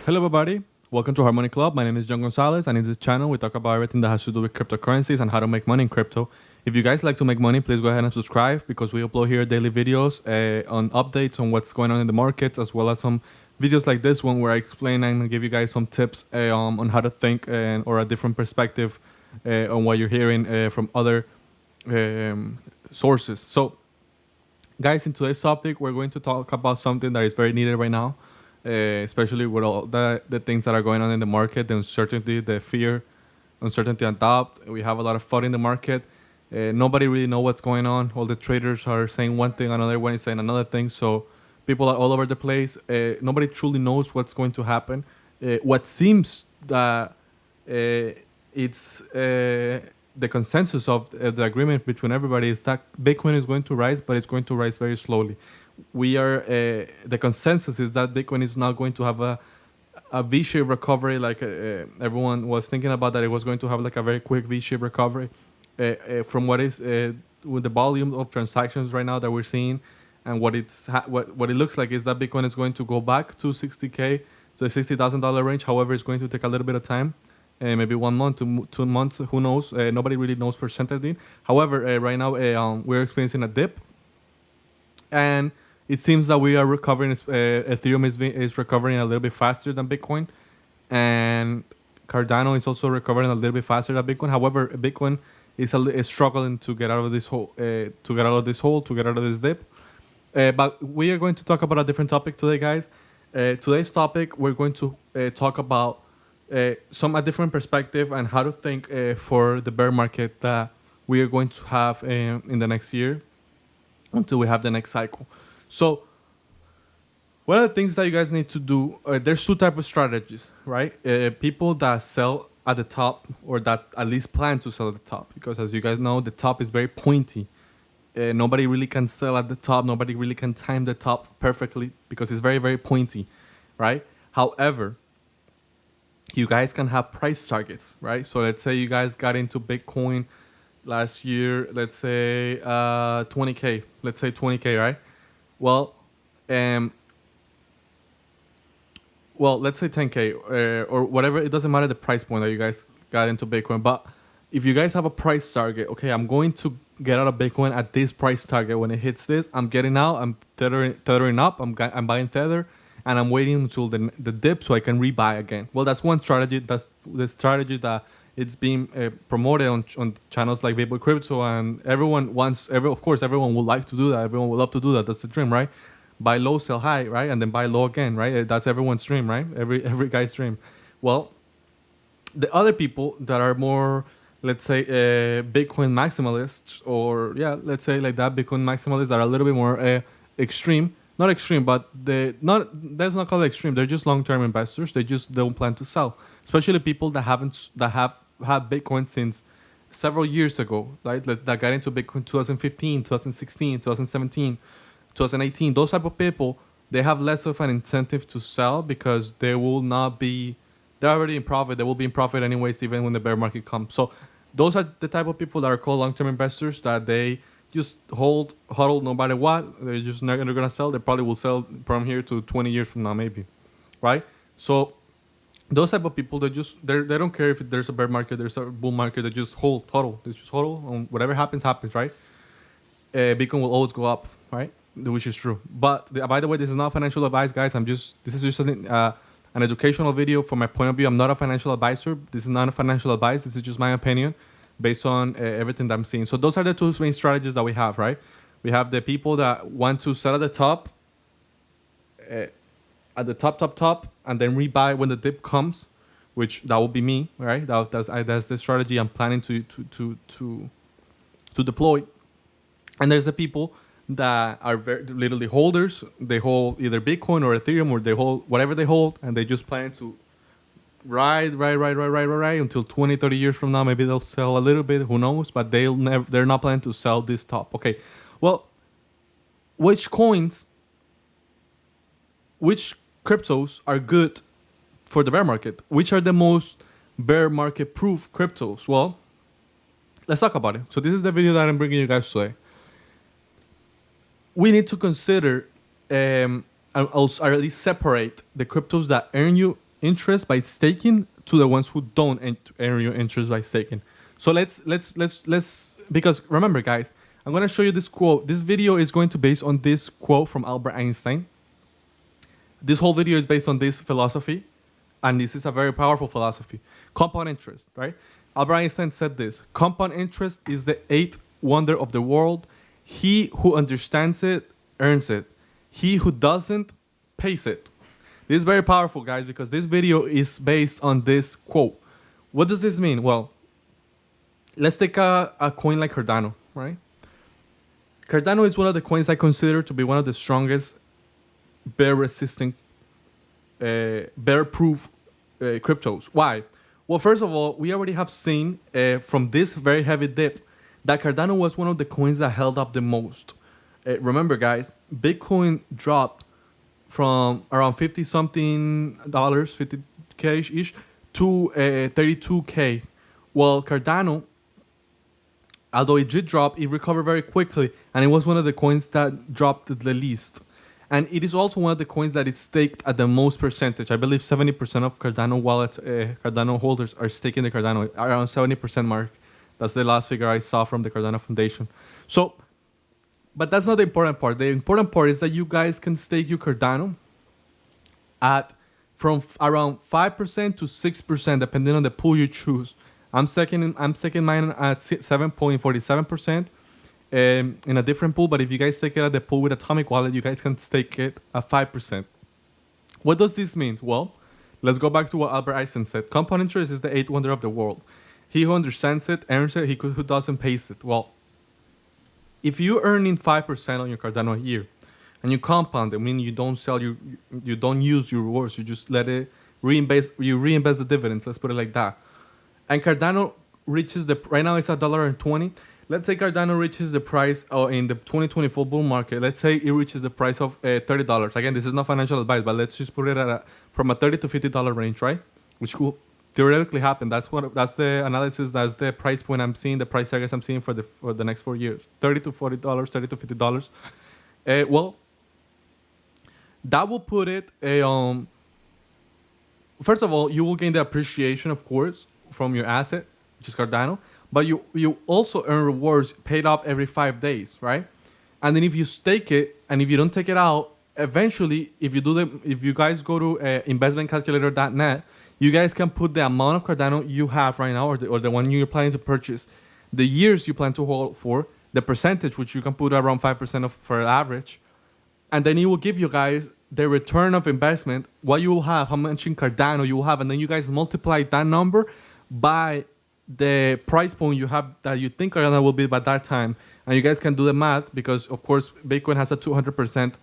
Hello, everybody. Welcome to Harmony Club. My name is John Gonzalez, and in this channel, we talk about everything that has to do with cryptocurrencies and how to make money in crypto. If you guys like to make money, please go ahead and subscribe because we upload here daily videos on updates on what's going on in the markets, as well as some videos like this one where I explain and give you guys some tips on how to think or a different perspective on what you're hearing from other sources. So, guys, in today's topic, we're going to talk about something that is very needed right now, especially with all the things that are going on in the market, the uncertainty, the fear, uncertainty and doubt. We have a lot of FUD in the market. Nobody really know what's going on. All the traders are saying one thing, another one is saying another thing. So people are all over the place. Nobody truly knows what's going to happen. What seems that it's the consensus of the agreement between everybody is that Bitcoin is going to rise, but it's going to rise very slowly. We are the consensus is that Bitcoin is not going to have a V-shaped recovery like everyone was thinking about, that it was going to have like a very quick V-shaped recovery from what is with the volume of transactions right now that we're seeing, and what what it looks like is that Bitcoin is going to go back to 60K, to the $60,000 range. However, it's going to take a little bit of time. Maybe 1 month to 2 months, who knows? Nobody really knows for certain. However, right now we're experiencing a dip, and it seems that we are recovering. Ethereum is recovering a little bit faster than Bitcoin, and Cardano is also recovering a little bit faster than Bitcoin. However, Bitcoin is struggling to get out of this hole, to get out of this dip. But we are going to talk about a different topic today, guys. Today's topic, we're going to talk about a different perspective and how to think for the bear market that we are going to have in the next year until we have the next cycle. So one of the things that you guys need to do, there's two types of strategies, right? People that sell at the top, or that at least plan to sell at the top, because as you guys know, the top is very pointy. Nobody really can sell at the top. Nobody really can time the top perfectly because it's very, very pointy, right? However, you guys can have price targets, right? So let's say you guys got into Bitcoin last year, let's say 20K, let's say 20K, right? Well, let's say 10K or whatever. It doesn't matter the price point that you guys got into Bitcoin. But if you guys have a price target, okay, I'm going to get out of Bitcoin at this price target. When it hits this, I'm getting out. I'm tethering up. I'm buying Tether, and I'm waiting until the dip so I can rebuy again. Well, that's one strategy. That's the strategy that it's being promoted on channels like Bitcoin Crypto, and everyone wants. Of course, everyone would like to do that. Everyone would love to do that. That's the dream, right? Buy low, sell high, right? And then buy low again, right? That's everyone's dream, right? Every guy's dream. Well, the other people that are more, let's say, Bitcoin maximalists, or yeah, let's say like that, Bitcoin maximalists that are a little bit more extreme. Not extreme, but that's not called extreme. They're just long-term investors. They just don't plan to sell. Especially people that have had Bitcoin since several years ago, right? That got into Bitcoin 2015, 2016, 2017. 2018, those type of people, they have less of an incentive to sell because they will not be, they're already in profit. They will be in profit anyways, even when the bear market comes. So those are the type of people that are called long-term investors, that they just hold, HODLl no matter what. They're just not going to sell. They probably will sell from here to 20 years from now, maybe, right? So those type of people, they don't care if there's a bear market, there's a bull market. They just hold, HODLl. They just HODLl, and whatever happens, right? Bitcoin will always go up, right? Which is true. But by the way, this is not financial advice, guys. This is just an educational video from my point of view. I'm not a financial advisor. This is not a financial advice. This is just my opinion based on everything that I'm seeing. So those are the two main strategies that we have, right? We have the people that want to sell at the top, and then rebuy when the dip comes, which that will be me, right? That's the strategy I'm planning to deploy. And there's the people that are literally holders. They hold either Bitcoin or Ethereum, or they hold whatever they hold, and they just plan to ride until 20, 30 years from now. Maybe they'll sell a little bit, who knows? But they're not planning to sell this top. Okay, well, which cryptos are good for the bear market? Which are the most bear market proof cryptos? Well, let's talk about it. So this is the video that I'm bringing you guys today. We need to consider or at least separate the cryptos that earn you interest by staking to the ones who don't earn you interest by staking. So let's because remember, guys, I'm gonna show you this quote. This video is going to base on this quote from Albert Einstein. This whole video is based on this philosophy, and this is a very powerful philosophy. Compound interest, right? Albert Einstein said this: compound interest is the eighth wonder of the world. He who understands it earns it. He who doesn't pays it. This is very powerful, guys, because this video is based on this quote. What does this mean? Well, let's take a coin like Cardano, right? Cardano is one of the coins I consider to be one of the strongest bear-resistant, bear-proof cryptos. Why? Well, first of all, we already have seen from this very heavy dip that Cardano was one of the coins that held up the most. Remember, guys, Bitcoin dropped from around 50 something dollars, 50K ish, to 32K. Well, Cardano, although it did drop, it recovered very quickly, and it was one of the coins that dropped the least. And it is also one of the coins that it's staked at the most percentage. I believe 70% of Cardano wallets, Cardano holders are staking the Cardano, around 70% mark. That's the last figure I saw from the Cardano Foundation. So, but that's not the important part. The important part is that you guys can stake your Cardano at from around 5% to 6%, depending on the pool you choose. I'm staking mine at 7.47%. In a different pool, but if you guys stake it at the pool with Atomic Wallet, you guys can stake it at 5%. What does this mean? Well, let's go back to what Albert Einstein said. Compound interest is the eighth wonder of the world. He who understands it earns it, who doesn't pays it. Well, if you're earning 5% on your Cardano a year, and you compound it, meaning you don't sell you don't use your rewards, you just let it reinvest, you reinvest the dividends, let's put it like that. And Cardano reaches right now it's $1.20. Let's say Cardano reaches the price in the 2024 bull market. Let's say it reaches the price of $30. Again, this is not financial advice, but let's just put it at from a $30 to $50 range, right? Which could theoretically happen. That's the analysis. That's the price point I'm seeing. The price targets I'm seeing for the next 4 years. $30 to $40, $30 to $50. Well, that will put it first of all, you will gain the appreciation, of course, from your asset, which is Cardano. But you also earn rewards paid off every 5 days, right? And then if you stake it and if you don't take it out, eventually, if you guys go to investmentcalculator.net, you guys can put the amount of Cardano you have right now, or the one you're planning to purchase, the years you plan to hold for, the percentage, which you can put around 5% of for average, and then it will give you guys the return of investment, what you will have, how much in Cardano you will have, and then you guys multiply that number by the price point you have that you think Cardano will be by that time, and you guys can do the math because of course Bitcoin has a 200%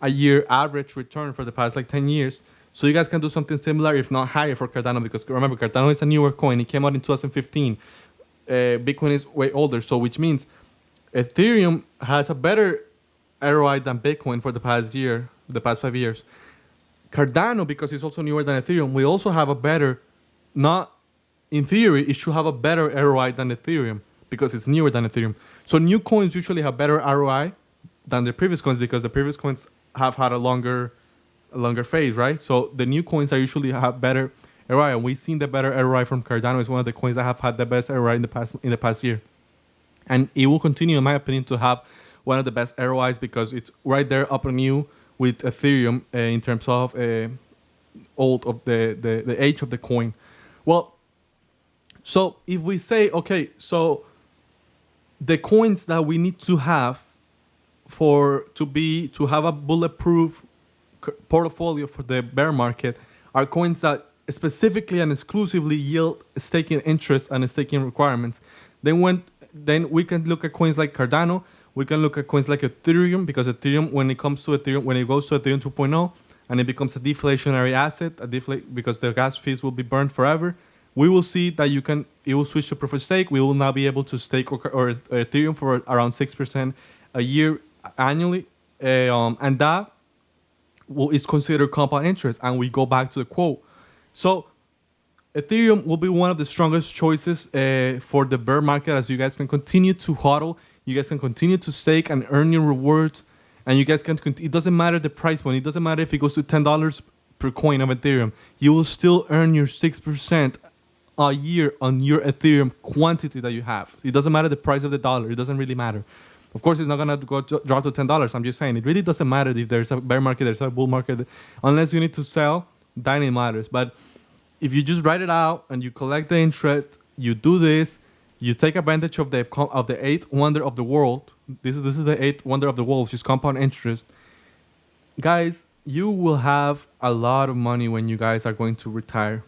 a year average return for the past like 10 years. So you guys can do something similar, if not higher, for Cardano, because remember, Cardano is a newer coin. It came out in 2015. Bitcoin is way older, so which means Ethereum has a better ROI than Bitcoin for the past 5 years. Cardano, because it's also newer than Ethereum, we also have a better, not in theory, it should have a better ROI than Ethereum because it's newer than Ethereum. So new coins usually have better ROI than the previous coins because the previous coins have had a longer phase, right? So the new coins are usually have better ROI, and we've seen the better ROI from Cardano. Is one of the coins that have had the best ROI in the past year, and it will continue, in my opinion, to have one of the best ROIs because it's right there up on you with Ethereum in terms of old of the age of the coin. Well, so if we say, okay, so the coins that we need to have to have a bulletproof portfolio for the bear market are coins that specifically and exclusively yield staking interest and staking requirements. Then we can look at coins like Cardano. We can look at coins like Ethereum, because Ethereum, when it goes to Ethereum 2.0 and it becomes a deflationary asset, because the gas fees will be burned forever, we will see that it will switch to proof of stake. We will now be able to stake or Ethereum for around 6% a year annually, and that is considered compound interest. And we go back to the quote. So Ethereum will be one of the strongest choices for the bear market, as you guys can continue to HODL, you guys can continue to stake and earn your rewards, and you guys can. It doesn't matter the price point. It doesn't matter if it goes to $10 per coin of Ethereum, you will still earn your 6% a year on your Ethereum quantity that you have. It doesn't matter the price of the dollar. It doesn't really matter. Of course, it's not gonna drop to $10. I'm just saying it really doesn't matter if there's a bear market, there's a bull market, unless you need to sell. Then it matters. But if you just write it out and you collect the interest, you do this, you take advantage of the eighth wonder of the world. This is the eighth wonder of the world, which is compound interest. Guys, you will have a lot of money when you guys are going to retire.